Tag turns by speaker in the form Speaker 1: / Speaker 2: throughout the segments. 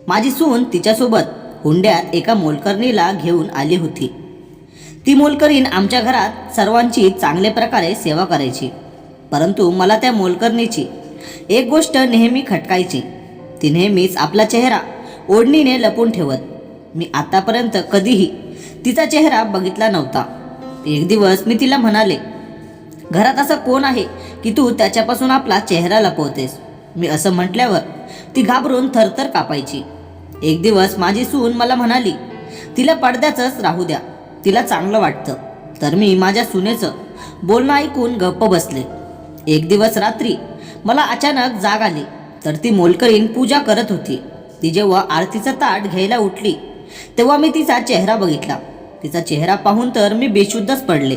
Speaker 1: माझी सून तिच्यासोबत हुंड्यात एका मोलकरणीला घेऊन आली होती। ती मोलकरीण आमच्या घरात सर्वांची चांगल्या प्रकारे सेवा करायची, परंतु मला त्या मोलकरणीची एक गोष्ट नेहमी खटकायची। ती नेहमीच आपला चेहरा ओढणीने लपून ठेवत। मी आतापर्यंत कधीही तिचा चेहरा बघितला नव्हता। एक दिवस मी तिला म्हणाले, घरात असं कोण आहे की तू त्याच्यापासून आपला चेहरा लपवतेस? मी असं म्हटल्यावर ती घाबरून थरथर कापायची। एक दिवस माझी सून मला म्हणाली, तिला पडद्याचंच राहू द्या, तिला चांगलं वाटतं। तर मी माझ्या सुनेचं बोलणं ऐकून गप्प बसले। एक दिवस रात्री मला अचानक जाग आली, तर ती मोलकरीण पूजा करत होती। ती जेव्हा आरतीचं ताट घ्यायला उठली तेव्हा मी तिचा चेहरा बघितला। तिचा चेहरा पाहून तर मी बेशुद्धच पडले,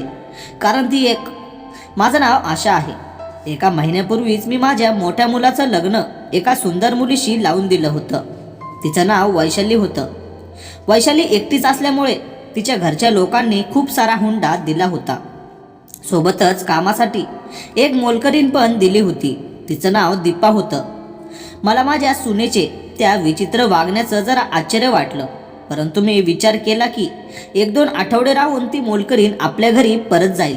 Speaker 1: कारण ती माझं नाव आशा आहे। एका महिन्यापूर्वीच मी माझ्या मोठ्या मुलाचं लग्न एका सुंदर मुलीशी लावून दिलं होतं। तिचं नाव वैशाली होतं। वैशाली एकटीच असल्यामुळे तिच्या घरच्या लोकांनी खूप सारा हुंडा दिला होता। सोबतच कामासाठी एक मोलकरीण पण दिली होती। तिचं नाव दीपा होतं। मला माझ्या सुनेचे त्या विचित्र वागण्याचं जरा आश्चर्य वाटलं, परंतु मी विचार केला की 1-2 आठवडे राहून ती मोलकरीण आपल्या घरी परत जाईल।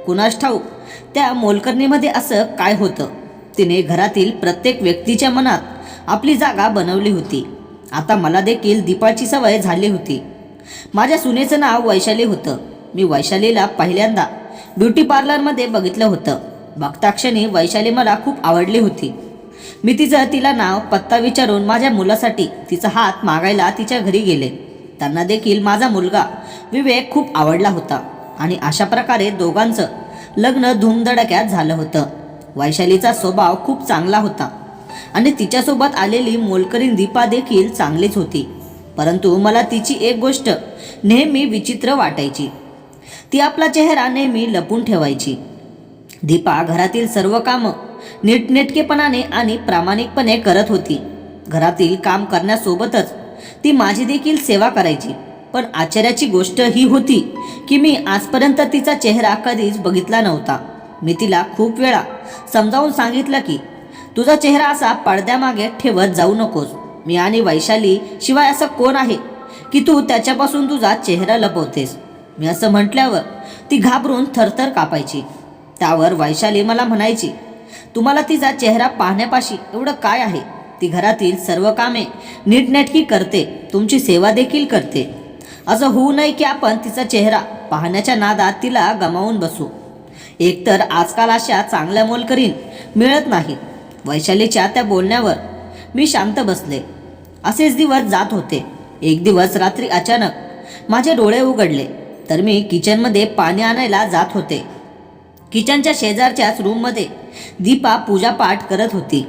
Speaker 1: कुणास ठाऊक त्या मोलकरणीमध्ये असं काय होतं? तिने घरातील प्रत्येक व्यक्तीच्या मनात आपली जागा बनवली होती। आता मला देखील दीपाची सवय झाली होती। माझ्या सुनेचं नाव वैशाली होतं। मी वैशालीला पहिल्यांदा ब्युटी पार्लरमध्ये बघितलं होतं। बघताक्षणी वैशाली मला खूप आवडली होती। मी तिला नाव पत्ता विचारून माझ्या मुलासाठी तिचा हात मागायला तिच्या घरी गेले। त्यांना देखील माझा मुलगा विवेक खूप आवडला होता आणि अशा प्रकारे दोघांचं लग्न धूमधडक्यात झालं होतं। वैशालीचा स्वभाव खूप चांगला होता आणि तिच्यासोबत आलेली मोलकरीण दीपा देखील चांगलीच होती, परंतु मला तिची एक गोष्ट नेहमी विचित्र वाटायची। ती आपला चेहरा नेहमी लपून ठेवायची। दीपा घरातील सर्व कामं नीटनेटकेपणाने आणि प्रामाणिकपणे करत होती। घरातील काम करण्यासोबतच ती माझी देखील सेवा करायची। पण आश्चर्याची गोष्ट ही होती की मी आजपर्यंत तिचा चेहरा कधीच बघितला नव्हता। मी तिला खूप वेळा समजावून सांगितलं की तुझा चेहरा असा पडद्यामागे ठेवत जाऊ नकोस। मी आणि वैशाली शिवाय असं कोण आहे की तू त्याच्यापासून तुझा चेहरा लपवतेस? मी असं म्हटल्यावर ती घाबरून थरथर कापायची। त्यावर वैशाली मला म्हणायची, तुम्हाला तिचा चेहरा पाहण्यापाशी एवढं काय आहे? ती घरातील सर्व कामे नीटनेटकी करते, तुमची सेवा देखील करते। असं होऊ नये की आपण तिचा चेहरा पाहण्याच्या नादात तिला गमावून बसू। एकतर आजकाल अशा चांगल्या मोलकरीण मिळत नाहीत। वैशालीच्या त्या बोलण्यावर मी शांत बसले। असेच दिवस जात होते। एक दिवस रात्री अचानक माझे डोळे उघडले, तर मी किचनमध्ये पाणी आणायला जात होते। किचनच्या शेजारच्याच रूममध्ये दीपा पूजापाठ करत होती।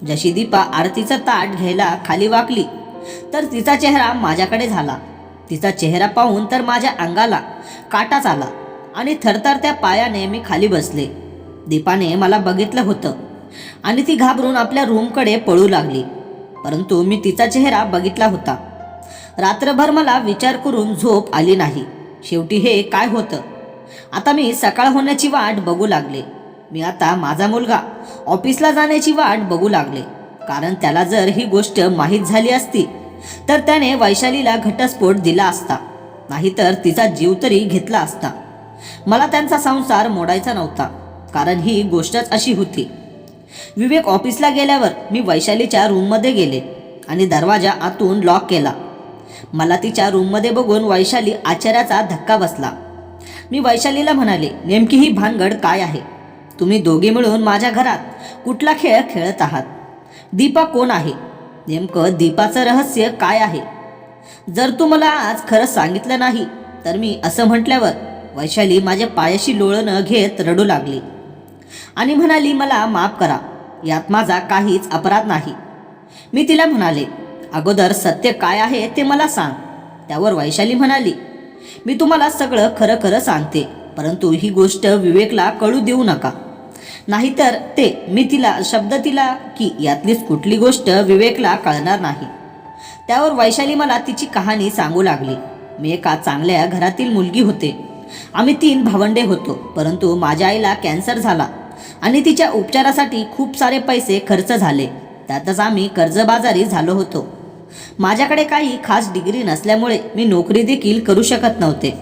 Speaker 1: जशी दीपा आरतीचं ताट घ्यायला खाली वाकली, तर तिचा चेहरा माझ्याकडे झाला। तिचा चेहरा पाहून तर माझ्या अंगाला काटाच आला आणि थरथरत्या पायाने मी खाली बसले। दीपाने मला बघितलं होतं आणि ती घाबरून आपल्या रूमकडे पळू लागली, परंतु मी तिचा चेहरा बघितला होता। रात्रभर मला विचार करून झोप आली नाही। शेवटी हे काय होतं? आता मी सकाळ होण्याची वाट बघू लागले। मी आता माझा मुलगा ऑफिसला जाण्याची वाट बघू लागले, कारण त्याला जर ही गोष्ट माहीत झाली असती तर त्याने वैशालीला घटस्फोट दिला असता, नाहीतर तिचा जीव तरी घेतला असता। मला त्यांचा संसार मोडायचा नव्हता, कारण ही गोष्टच अशी होती। विवेक ऑफिसला गेल्यावर मी वैशालीच्या रूममध्ये गेले आणि दरवाजा आतून लॉक केला। मला तिच्या रूममध्ये बघून वैशाली आश्चर्याचा धक्का बसला। मी वैशालीला म्हणाले, नेमकी ही भानगड काय आहे? तुम्ही दोघे मिळून माझ्या घरात कुठला खेळ खेळत आहात? दीपा कोण आहे? नेमकं दीपाचं रहस्य काय आहे? जर तू मला आज खरं सांगितलं नाही तर मी असं म्हटल्यावर वैशाली माझ्या पायाशी लोळणं घेत रडू लागली आणि म्हणाली, मला माफ करा, यात माझा काहीच अपराध नाही। मी तिला म्हणाले, अगोदर सत्य काय आहे ते मला सांग। त्यावर वैशाली म्हणाली, मी तुम्हाला सगळं खरं खरं सांगते, परंतु ही गोष्ट विवेकला कळू देऊ नका, नाहीतर मी तिला शब्द दिला की यातलीच कुठली गोष्ट विवेकला कळणार नाही। त्यावर वैशाली मला तिची कहाणी सांगू लागली। मी एका चांगल्या घरातील मुलगी होते। आम्ही 3 भावंडे होतो, परंतु माझ्या आईला कॅन्सर झाला आणि तिच्या उपचारासाठी खूप सारे पैसे खर्च झाले। त्यातच आम्ही कर्जबाजारी झालो होतो। माझ्याकडे काही खास डिग्री नसल्यामुळे मी नोकरी देखील करू शकत नव्हते.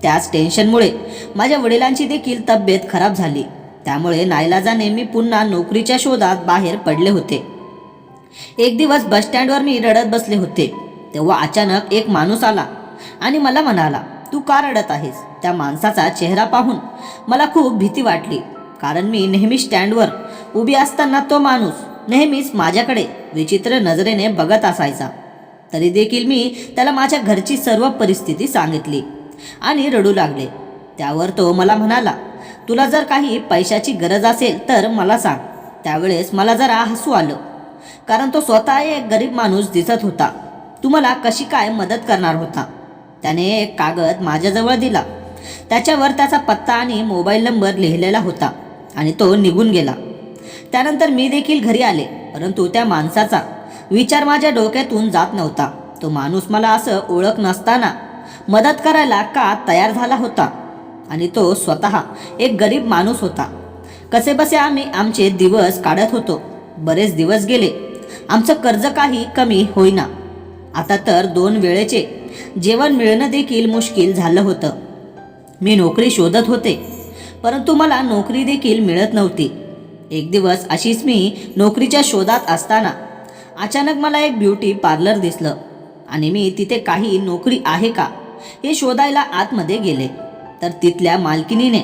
Speaker 1: त्याच टेन्शनमुळे माझ्या वडिलांची देखील तब्येत खराब झाली. त्यामुळे नाईलाजाने मी पुन्हा नोकरीच्या शोधात बाहेर पडले होते. एक दिवस बसस्टँडवर मी रडत बसले होते. तेव्हा अचानक एक माणूस आला आणि मला म्हणाला, तू का रडत आहेस? त्या माणसाचा चेहरा पाहून मला खूप भीती वाटली, कारण मी नेहमी स्टँडवर उभी असताना तो माणूस नेहमीच माझ्याकडे विचित्र नजरेने बघत असायचा. तरी देखील मी त्याला माझ्या घरची सर्व परिस्थिती सांगितली आणि रडू लागले. त्यावर तो मला म्हणाला, तुला जर काही पैशाची गरज असेल तर मला सांग. त्यावेळेस मला जरा हसू आलं, कारण तो स्वतः एक गरीब माणूस दिसत होता. तू मला कशी काय मदत करणार होता? त्याने एक कागद माझ्याजवळ दिला. त्याच्यावर त्याचा पत्ता आणि मोबाईल नंबर लिहिलेला होता आणि तो निघून गेला. त्यानंतर मी देखील घरी आले, परंतु त्या माणसाचा विचार माझ्या डोक्यातून जात नव्हता. तो माणूस मला असं ओळख नसताना मदत करायला का तयार झाला होता? आणि तो स्वतः एक गरीब माणूस होता. कसेबसे आम्ही आमचे दिवस काढत होतो. बरेच दिवस गेले. आमचं कर्ज काही कमी होईना. आता तर 2 वेळेचे जेवण मिळणं देखील मुश्किल झालं होतं. मी नोकरी शोधत होते, परंतु मला नोकरी देखील मिळत नव्हती. एक दिवस अशीच मी नोकरीच्या शोधात असताना अचानक मला एक ब्युटी पार्लर दिसलं आणि मी तिथे काही नोकरी आहे का हे शोधायला आतमध्ये गेले. तर तिथल्या मालकिनीने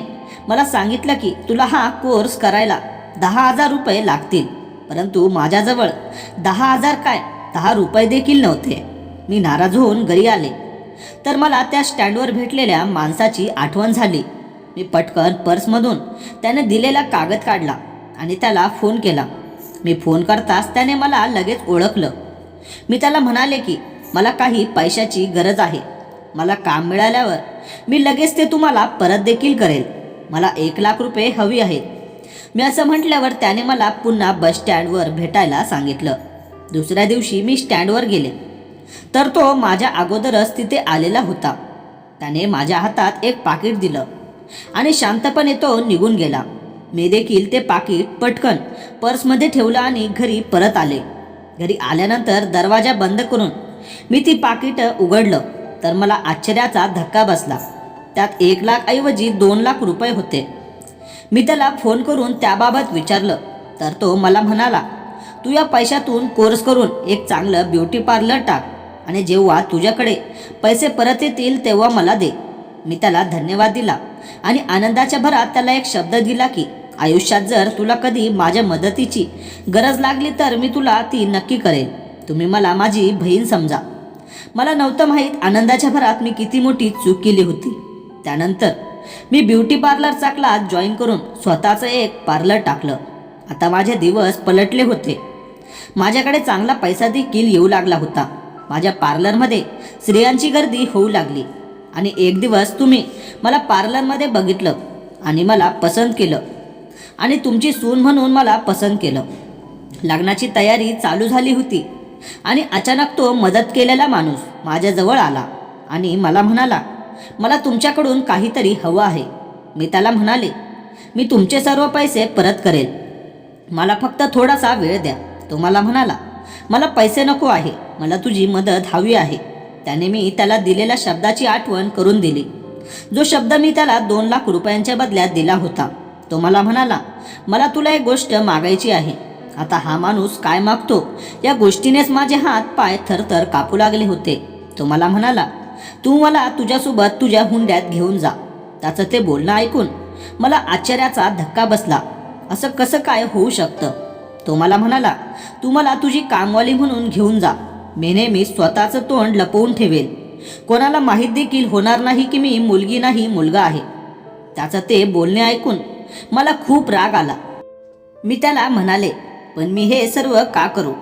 Speaker 1: मला सांगितलं की तुला हा कोर्स करायला 10,000 रुपये लागतील. परंतु माझ्याजवळ 10,000 काय 10 रुपये देखील नव्हते. मी नाराज होऊन घरी आले तर मला त्या स्टँडवर भेटलेल्या माणसाची आठवण झाली. मी पटकन पर्समधून त्याने दिलेला कागद काढला आणि त्याला फोन केला. मी फोन करताच त्याने मला लगेच ओळखलं. मी त्याला म्हणाले की मला काही पैशाची गरज आहे. मला काम मिळाल्यावर मी लगेच ते तुम्हाला परत देखील करेल. मला 1,00,000 रुपये हवी आहेत. मी असं म्हटल्यावर त्याने मला पुन्हा बस स्टँडवर भेटायला सांगितलं. दुसऱ्या दिवशी मी स्टँडवर गेले तर तो माझ्या अगोदरच तिथे आलेला होता. त्याने माझ्या हातात एक पाकिट दिलं आणि शांतपणे तो निघून गेला. मी देखील ते पाकिट पटकन पर्समध्ये ठेवलं आणि घरी परत आले. घरी आल्यानंतर दरवाजा बंद करून मी ती पाकिट उघडलं तर मला आश्चर्याचा धक्का बसला. त्यात 1,00,000 ऐवजी 2,00,000 रुपये होते. मी त्याला फोन करून त्याबाबत विचारलं तर तो मला म्हणाला, तू या पैशातून कोर्स करून एक चांगलं ब्युटी पार्लर टाक आणि जेव्हा तुझ्याकडे पैसे परत येतील तेव्हा मला दे. मी त्याला धन्यवाद दिला आणि आनंदाच्या भरात त्याला एक शब्द दिला की आयुष्यात जर तुला कधी माझ्या मदतीची गरज लागली तर मी तुला ती नक्की करेन. तुम्ही मला माझी बहीण समजा. मला नव्हतं माहीत आनंदाच्या भरात मी किती मोठी चूक केली होती. त्यानंतर मी ब्युटी पार्लरचा क्लास जॉईन करून स्वतःचं एक पार्लर टाकलं. आता माझे दिवस पलटले होते. माझ्याकडे चांगला पैसा देखील येऊ लागला होता. माझ्या पार्लरमध्ये स्त्रियांची गर्दी होऊ लागली आणि एक दिवस तुम्ही मला पार्लरमध्ये बघितलं आणि मला पसंत केलं आणि तुमची सून म्हणून मला पसंत केलं. लग्नाची तयारी चालू झाली होती आणि अचानक तो मदत केलेला माणूस माझ्याजवळ आला आणि मला म्हणाला, मला तुमच्याकडून काहीतरी हवं आहे. मी त्याला म्हणाले, मी तुमचे सर्व पैसे परत करेल. मला फक्त थोडासा वेळ द्या. तो मला म्हणाला, मला पैसे नको आहे, मला तुझी मदत हवी आहे. त्याने मी त्याला दिलेल्या शब्दाची आठवण करून दिली, जो शब्द मी त्याला 2,00,000 रुपयांच्या बदल्यात दिला होता. तो मला म्हणाला, मला तुला एक गोष्ट मागायची आहे. आता हा माणूस काय मागतो या गोष्टीनेच माझे हात पाय थरथर कापू लागले होते. तो मला म्हणाला, तू मला तुझ्यासोबत तुझ्या हुंड्यात घेऊन जा. त्याचं ते बोलणं ऐकून मला आश्चर्याचा धक्का बसला. असं कसं काय होऊ शकतं? तो मला म्हणाला, तू मला तुझी कामवाली म्हणून घेऊन जा. मी नेहमी स्वतःचं तोंड लपवून ठेवेल. कोणाला माहीत देखील होणार नाही की मी मुलगी नाही मुलगा आहे. त्याचं ते बोलणे ऐकून मला खूप राग आला. मी त्याला म्हणाले, पण मी हे सर्व का करू?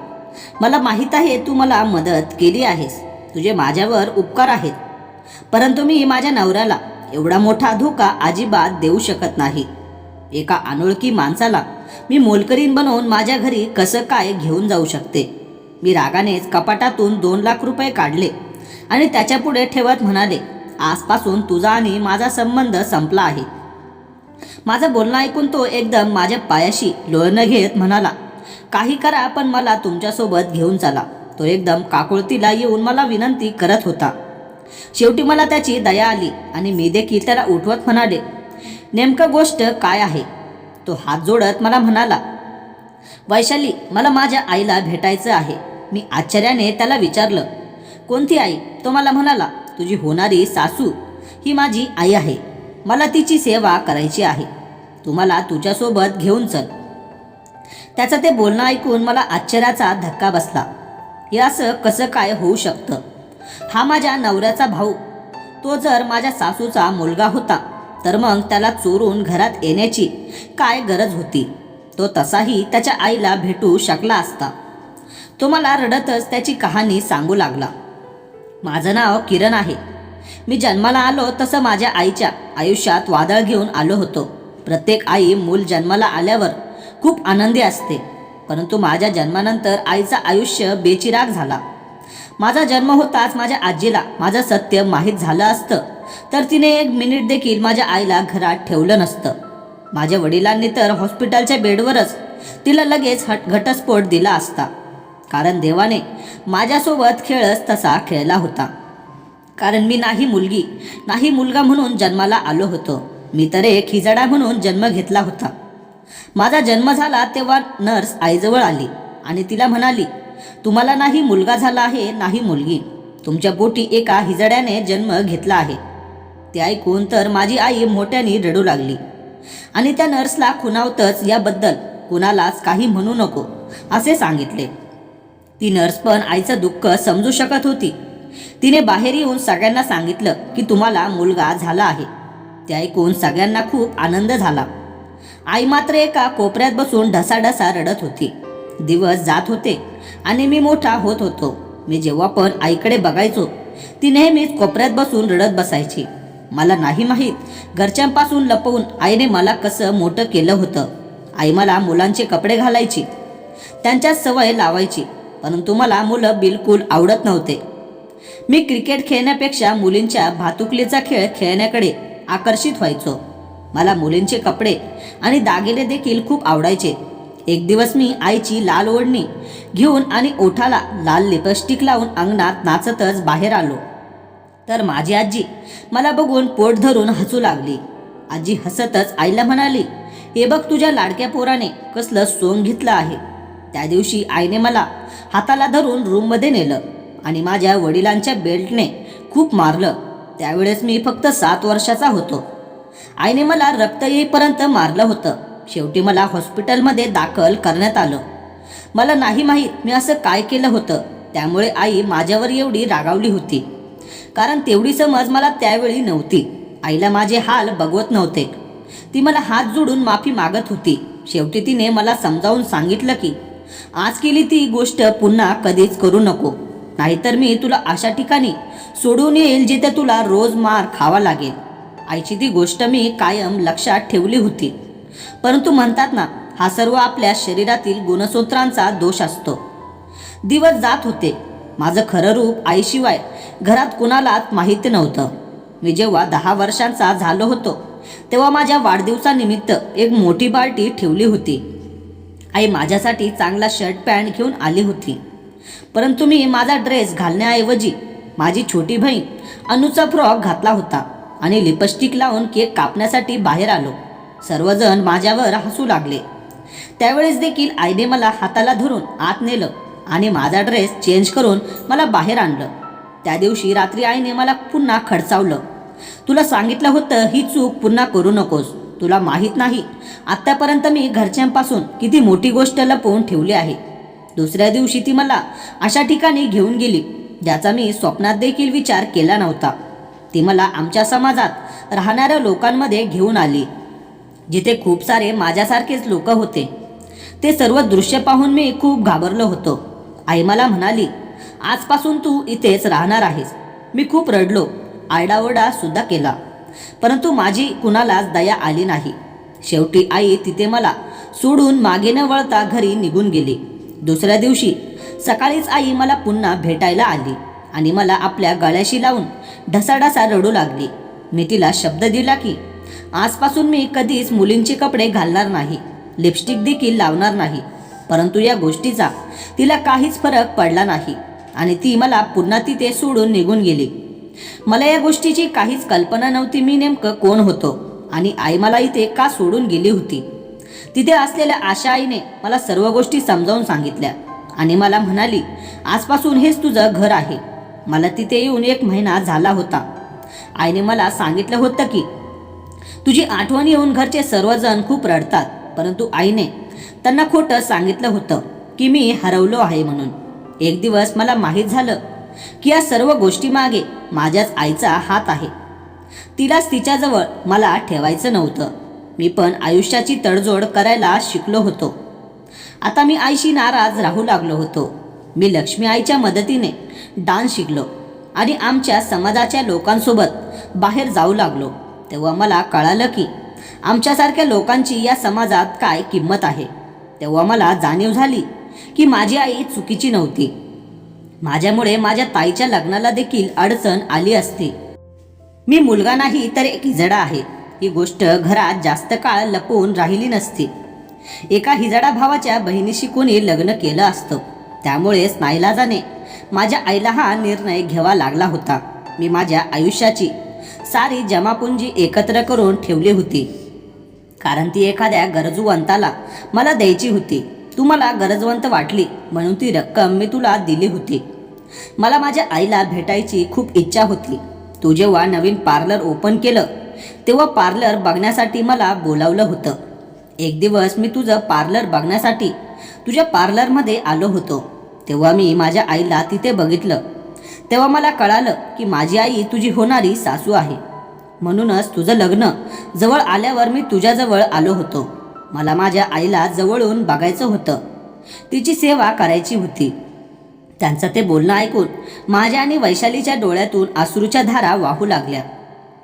Speaker 1: मला माहीत आहे तू मला मदत केली आहेस. तुझे माझ्यावर उपकार आहेत. परंतु मी माझ्या नवऱ्याला एवढा मोठा धोका अजिबात देऊ शकत नाही. एका अनोळखी माणसाला मी मोलकरीण बनवून माझ्या घरी कसं काय घेऊन जाऊ शकते? मी रागानेच कपाटातून 2,00,000 रुपये काढले आणि त्याच्यापुढे ठेवत म्हणाले, आजपासून तुझा आणि माझा संबंध संपला आहे. माझं बोलणं ऐकून तो एकदम माझ्या पायाशी लोळणं घेत म्हणाला, काही करा पण मला तुमच्यासोबत घेऊन चला. तो एकदम काकुळतीला येऊन मला विनंती करत होता. शेवटी मला त्याची दया आली आणि मी देखील त्याला उठवत म्हणाले, नेमकं गोष्ट काय आहे? तो हात जोडत मला म्हणाला, वैशाली, मला माझ्या आईला भेटायचं आहे. मी आश्चर्याने त्याला विचारलं, कोणती आई? तो मला म्हणाला, तुझी होणारी सासू ही माझी आई आहे. मला तिची सेवा करायची आहे. तू मला तुझ्यासोबत घेऊन चल. त्याचं ते बोलणं ऐकून मला आश्चर्याचा धक्का बसला. हे असं कसं काय होऊ शकतं? हा माझ्या नवऱ्याचा भाऊ. तो जर माझ्या सासूचा मुलगा होता तर मग त्याला चोरून घरात येण्याची काय गरज होती? तो तसाही त्याच्या आईला भेटू शकला असता. तो मला रडतच त्याची कहाणी सांगू लागला. माझं नाव किरण आहे. मी जन्माला आलो तसं माझ्या आईच्या आयुष्यात वादळ घेऊन आलो होतो. प्रत्येक आई मूल जन्माला आल्यावर खूप आनंदी असते, परंतु माझ्या जन्मानंतर आईचं आयुष्य बेचिराग झाला. माझा जन्म होताच माझ्या आजीला माझं सत्य माहीत झालं असतं तर तिने एक मिनिट देखील माझ्या आईला घरात ठेवलं नसतं. माझ्या वडिलांनी तर हॉस्पिटलच्या बेडवरच तिला लगेच घटस्फोट दिला असता. कारण देवाने माझ्यासोबत खेळच तसा खेळला होता. कारण मी नाही मुलगी नाही मुलगा म्हणून जन्माला आलो होतो. मी तर एक हिजडा म्हणून जन्म घेतला होता. माझा जन्म झाला तेव्हा नर्स आईजवळ आली आणि तिला म्हणाली, तुम्हाला नाही मुलगा झाला आहे नाही मुलगी. तुमच्या पोटी एका हिजड्याने जन्म घेतला आहे. ते ऐकून तर माझी आई मोठ्याने रडू लागली आणि त्या नर्सला खुणावतच याबद्दल कुणालाच काही म्हणू नको असे सांगितले. ती नर्स पण आईचं दुःख समजू शकत होती. तिने बाहेर येऊन सगळ्यांना सांगितलं की तुम्हाला मुलगा झाला आहे. ते ऐकून सगळ्यांना खूप आनंद झाला. आई मात्र एका कोपऱ्यात बसून ढसाढसा रडत होती. दिवस जात होते आणि मी मोठा होत होतो. मी जेव्हा पण आईकडे बघायचो ती नेहमीच कोपऱ्यात बसून रडत बसायची. मला नाही माहीत घरच्यांपासून लपवून आईने मला कसं मोठं केलं होतं. आई मला मुलांचे कपडे घालायची, त्यांच्यात सवय लावायची, परंतु मला मुलं बिलकुल आवडत नव्हते. मी क्रिकेट खेळण्यापेक्षा मुलींच्या भातुकलीचा खेळ खेळण्याकडे आकर्षित व्हायचो. मला मुलींचे कपडे आणि दागिने देखील खूप आवडायचे. एक दिवस मी आईची लाल ओढणी घेऊन आणि ओठाला लाल लिपस्टिक लावून अंगणात नाचतच बाहेर आलो तर माझी आजी मला बघून पोट धरून हसू लागली. आजी हसतच आईला म्हणाली, हे बघ तुझ्या लाडक्या पोराने कसलं सोंग घेतलं आहे. त्या दिवशी आईने मला हाताला धरून रूममध्ये नेलं आणि माझ्या वडिलांच्या बेल्टने खूप मारलं. त्यावेळेस मी फक्त 7 वर्षाचा होतो. आईने मला रक्त येईपर्यंत मारलं होतं. शेवटी मला हॉस्पिटलमध्ये दाखल करण्यात आलं. मला नाही माहीत मी असं काय केलं होतं. त्यामुळे आई माझ्यावर एवढी रागावली होती, कारण तेवढी समज मला त्यावेळी नव्हती. आईला माझे हाल बघवत नव्हते. ती मला हात जोडून माफी मागत होती. शेवटी तिने मला समजावून सांगितलं की आज केली ती गोष्ट पुन्हा कधीच करू नको, नाहीतर मी तुला अशा ठिकाणी सोडून येईल जिथे तुला रोज मार खावा लागेल. आईची ती गोष्ट मी कायम लक्षात ठेवली होती. परंतु म्हणतात ना, हा सर्व आपल्या शरीरातील गुणसूत्रांचा दोष असतो. दिवस जात होते. माझं खरं रूप आईशिवाय घरात कुणालाच माहिती नव्हतं. मी जेव्हा 10 वर्षांचा झालो होतो तेव्हा माझ्या वाढदिवसानिमित्त एक मोठी पार्टी ठेवली होती. आई माझ्यासाठी चांगला शर्ट पॅन्ट घेऊन आली होती, परंतु मी माझा ड्रेस घालण्याऐवजी माझी छोटी बहीण अनुचा फ्रॉक घातला होता आणि लिपस्टिक लावून केक कापण्यासाठी बाहेर आलो. सर्वजण माझ्यावर हसू लागले. त्यावेळेस देखील आईने मला हाताला धरून आत नेलं आणि माझा ड्रेस चेंज करून मला बाहेर आणलं. त्या दिवशी रात्री आईने मला पुन्हा खडसावलं. तुला सांगितलं होतं ही चूक पुन्हा करू नकोस. तुला माहीत नाही आत्तापर्यंत मी घरच्यांपासून किती मोठी गोष्ट लपवून ठेवली आहे. दुसऱ्या दिवशी ती मला अशा ठिकाणी घेऊन गेली ज्याचा मी स्वप्नात देखील विचार केला नव्हता. ती मला आमच्या समाजात राहणाऱ्या लोकांमध्ये घेऊन आली, जिथे खूप सारे माझ्यासारखेच लोक होते. ते सर्व दृश्य पाहून मी खूप घाबरलो होतो. आई मला म्हणाली, आजपासून तू इथेच राहणार आहेस. मी खूप रडलो, आरडाओरडा सुद्धा केला, परंतु माझी कुणालाच दया आली नाही. शेवटी आई तिथे मला सोडून मागे न वळता घरी निघून गेली. दुसऱ्या दिवशी सकाळीच आई मला पुन्हा भेटायला आली आणि मला आपल्या गळ्याशी लावून ढसाढसा रडू लागली. मी तिला शब्द दिला की आजपासून मी कधीच मुलींचे कपडे घालणार नाही, लिपस्टिक देखील लावणार नाही. परंतु या गोष्टीचा तिला काहीच फरक पडला नाही आणि ती मला पुन्हा तिथे सोडून निघून गेली. मला या गोष्टीची काहीच कल्पना नव्हती मी नेमकं कोण होतो आणि आई मला इथे का सोडून गेली होती. तिथे असलेल्या आशा आईने मला सर्व गोष्टी समजावून सांगितल्या आणि मला म्हणाली, आजपासून हेच तुझं घर आहे. मला तिथे येऊन 1 महिना झाला होता. आईने मला सांगितलं होतं की तुझी आठवण येऊन घरचे सर्वजण खूप रडतात, परंतु आईने त्यांना खोटं सांगितलं होतं की मी हरवलो आहे म्हणून. एक दिवस मला माहीत झालं की या सर्व गोष्टीमागे माझ्याच आईचा हात आहे. तिलाच तिच्याजवळ मला ठेवायचं नव्हतं. मी पण आयुष्याची तडजोड करायला शिकलो होतो. आता मी आईशी नाराज राहू लागलो होतो. मी लक्ष्मी आईच्या मदतीने डान्स शिकलो आणि आमच्या समाजाच्या लोकांसोबत बाहेर जाऊ लागलो. तेव्हा मला कळालं की आमच्यासारख्या लोकांची या समाजात काय किंमत आहे. तेव्हा मला जाणीव झाली की माझी आई चुकीची नव्हती. माझ्यामुळे माझ्या ताईच्या लग्नाला देखील अडचण आली असती. मी मुलगा नाही तर एक हिजडा आहे. ही गोष्ट घरात जास्त काळ लपवून राहिली नसती. एका हिजडा भावाच्या बहिणीशी कोणी लग्न केलं असतं. त्यामुळेच नाईलाजाने माझ्या आईला हा निर्णय घ्यावा लागला होता. मी माझ्या आयुष्याची सारी जमापुंजी एकत्र करून ठेवली होती, कारण ती एखाद्या गरजूवंताला मला द्यायची होती. तू मला गरजवंत वाटली म्हणून ती रक्कम मी तुला दिली होती. मला माझ्या आईला भेटायची खूप इच्छा होती. तू जेव्हा नवीन पार्लर ओपन केलं तेव्हा पार्लर बघण्यासाठी मला बोलावलं होतं. एक दिवस मी तुझं पार्लर बघण्यासाठी तुझ्या पार्लरमध्ये आलो होतो. तेव्हा मी माझ्या आईला तिथे बघितलं. तेव्हा मला कळालं की माझी आई तुझी होणारी सासू आहे. म्हणूनच तुझं लग्न जवळ आल्यावर मी तुझ्याजवळ आलो होतो. मला माझ्या आईला जवळून बघायचं होतं. तिची सेवा करायची होती. त्यांचं ते बोलणं ऐकून माझ्या आणि वैशालीच्या डोळ्यातून अश्रूच्या धारा वाहू लागल्या.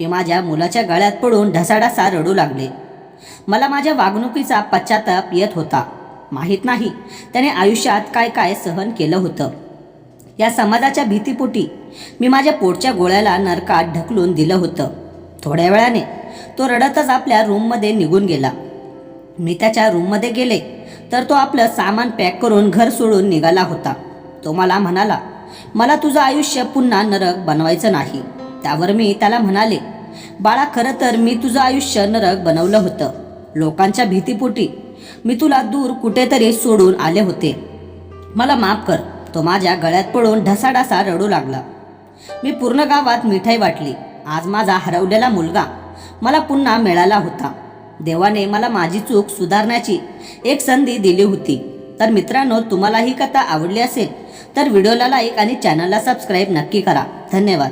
Speaker 1: मी माझ्या मुलाच्या गळ्यात पडून ढसाढसा रडू लागले. मला माझ्या वागणुकीचा पश्चाताप येत होता. माहीत नाही त्याने आयुष्यात काय काय सहन केलं होतं. या समाजाच्या भीतीपोटी मी माझ्या पोटच्या गोळ्याला नरकात ढकलून दिलं होतं. थोड्या वेळाने तो रडतच आपल्या रूममध्ये निघून गेला. मी त्याच्या रूममध्ये गेले तर तो आपलं सामान पॅक करून घर सोडून निघाला होता. तो मला म्हणाला, मला तुझं आयुष्य पुन्हा नरक बनवायचं नाही. त्यावर मी त्याला म्हणाले, बाळा, खरं तर मी तुझं आयुष्य नरक बनवलं होतं. लोकांच्या भीतीपोटी मी तुला दूर कुठेतरी सोडून आले होते. मला माफ कर. तो माझ्या गळ्यात पडून ढसाढसा रडू लागला. मी पूर्ण गावात मिठाई वाटली. आज माझा हरवलेला मुलगा मला पुन्हा मिळाला होता. देवाने मला माझी चूक सुधारण्याची एक संधी दिली होती. तर मित्रांनो, तुम्हाला ही कथा आवडली असेल तर व्हिडिओला लाईक आणि चॅनलला सबस्क्राईब नक्की करा. धन्यवाद.